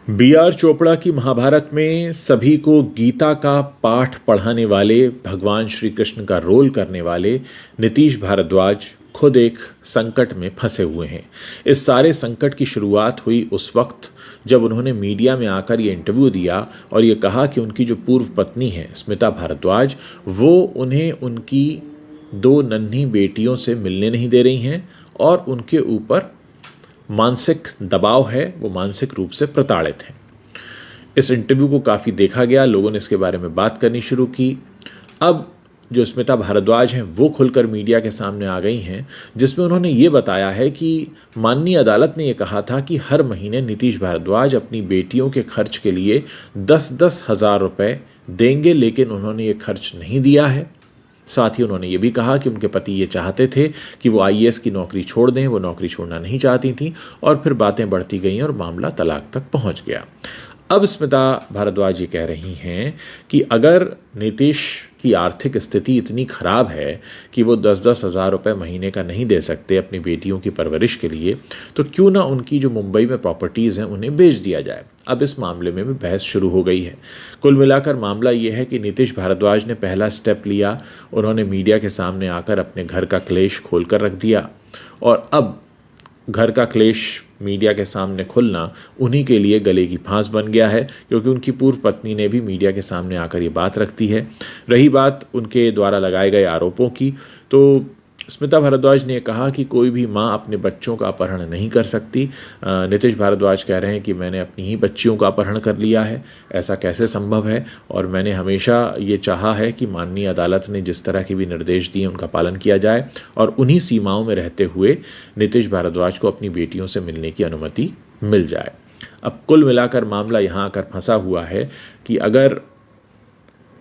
B.R. Chopra की महाभारत में सभी को गीता का पाठ पढ़ाने वाले भगवान श्री कृष्ण का रोल करने वाले नीतीश भारद्वाज खुद एक संकट में फंसे हुए हैं। इस सारे संकट की शुरुआत हुई उस वक्त जब उन्होंने मीडिया में आकर ये इंटरव्यू दिया और ये कहा कि उनकी जो पूर्व पत्नी है स्मिता भारद्वाज, वो उन्हें उनकी 2 नन्ही बेटियों से मिलने नहीं दे रही हैं और उनके ऊपर मानसिक दबाव है, वो मानसिक रूप से प्रताड़ित हैं। इस इंटरव्यू को काफ़ी देखा गया, लोगों ने इसके बारे में बात करनी शुरू की। अब जो स्मिता भारद्वाज हैं वो खुलकर मीडिया के सामने आ गई हैं, जिसमें उन्होंने ये बताया है कि माननीय अदालत ने ये कहा था कि हर महीने नीतीश भारद्वाज अपनी बेटियों के खर्च के लिए 10-10 हज़ार रुपये देंगे, लेकिन उन्होंने ये खर्च नहीं दिया है। साथ ही उन्होंने ये भी कहा कि उनके पति ये चाहते थे कि वो आईएएस की नौकरी छोड़ दें, वो नौकरी छोड़ना नहीं चाहती थी और फिर बातें बढ़ती गईं और मामला तलाक तक पहुंच गया। अब स्मिता भारद्वाज ये कह रही हैं कि अगर नीतीश की आर्थिक स्थिति इतनी ख़राब है कि वो 10-10 हज़ार रुपये महीने का नहीं दे सकते अपनी बेटियों की परवरिश के लिए, तो क्यों ना उनकी जो मुंबई में प्रॉपर्टीज़ हैं उन्हें बेच दिया जाए। अब इस मामले में भी बहस शुरू हो गई है। कुल मिलाकर मामला ये है कि नीतीश भारद्वाज ने पहला स्टेप लिया, उन्होंने मीडिया के सामने आकर अपने घर का क्लेश खोल कर रख दिया और अब घर का क्लेश मीडिया के सामने खुलना उन्हीं के लिए गले की फांस बन गया है, क्योंकि उनकी पूर्व पत्नी ने भी मीडिया के सामने आकर ये बात रख दी है। रही बात उनके द्वारा लगाए गए आरोपों की, तो स्मिता भारद्वाज ने कहा कि कोई भी माँ अपने बच्चों का अपहरण नहीं कर सकती। नीतीश भारद्वाज कह रहे हैं कि मैंने अपनी ही बच्चियों का अपहरण कर लिया है, ऐसा कैसे संभव है, और मैंने हमेशा ये चाहा है कि माननीय अदालत ने जिस तरह के भी निर्देश दिए उनका पालन किया जाए और उन्हीं सीमाओं में रहते हुए नीतीश भारद्वाज को अपनी बेटियों से मिलने की अनुमति मिल जाए। अब कुल मिलाकर मामला यहाँ आकर फंसा हुआ है कि अगर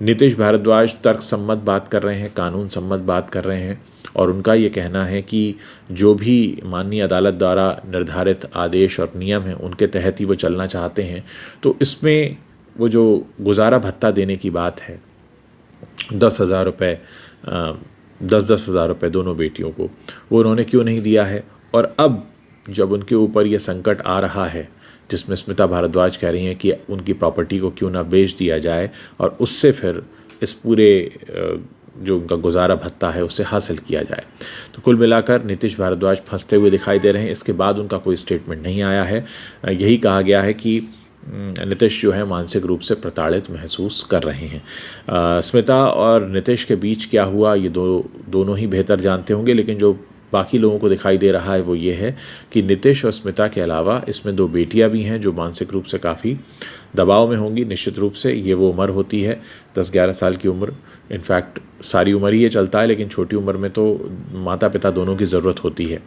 नीतीश भारद्वाज तर्क सम्मत बात कर रहे हैं, कानून सम्मत बात कर रहे हैं और उनका ये कहना है कि जो भी माननीय अदालत द्वारा निर्धारित आदेश और नियम हैं उनके तहत ही वो चलना चाहते हैं, तो इसमें वो जो गुजारा भत्ता देने की बात है 10 हज़ार रुपये, 10-10 हज़ार रुपये दोनों बेटियों को, वो उन्होंने क्यों नहीं दिया है। और अब जब उनके ऊपर ये संकट आ रहा है जिसमें स्मिता भारद्वाज कह रही हैं कि उनकी प्रॉपर्टी को क्यों ना बेच दिया जाए और उससे फिर इस पूरे जो उनका गुजारा भत्ता है उसे हासिल किया जाए, तो कुल मिलाकर नीतीश भारद्वाज फंसते हुए दिखाई दे रहे हैं। इसके बाद उनका कोई स्टेटमेंट नहीं आया है। यही कहा गया है कि नीतीश जो है मानसिक रूप से प्रताड़ित महसूस कर रहे हैं। स्मिता और नीतीश के बीच क्या हुआ ये दोनों ही बेहतर जानते होंगे, लेकिन जो बाकी लोगों को दिखाई दे रहा है वो ये है कि नीतीश और स्मिता के अलावा इसमें 2 बेटियां भी हैं जो मानसिक रूप से काफ़ी दबाव में होंगी। निश्चित रूप से ये वो उम्र होती है 10-11 साल की उम्र, इनफैक्ट सारी उम्र ही ये चलता है, लेकिन छोटी उम्र में तो माता पिता दोनों की ज़रूरत होती है।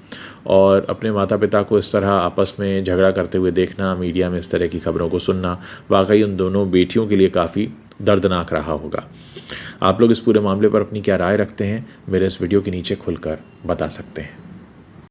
और अपने माता पिता को इस तरह आपस में झगड़ा करते हुए देखना, मीडिया में इस तरह की खबरों को सुनना, वाकई उन दोनों बेटियों के लिए काफ़ी दर्दनाक रहा होगा। आप लोग इस पूरे मामले पर अपनी क्या राय रखते हैं, मेरे इस वीडियो के नीचे खुलकर बता सकते हैं।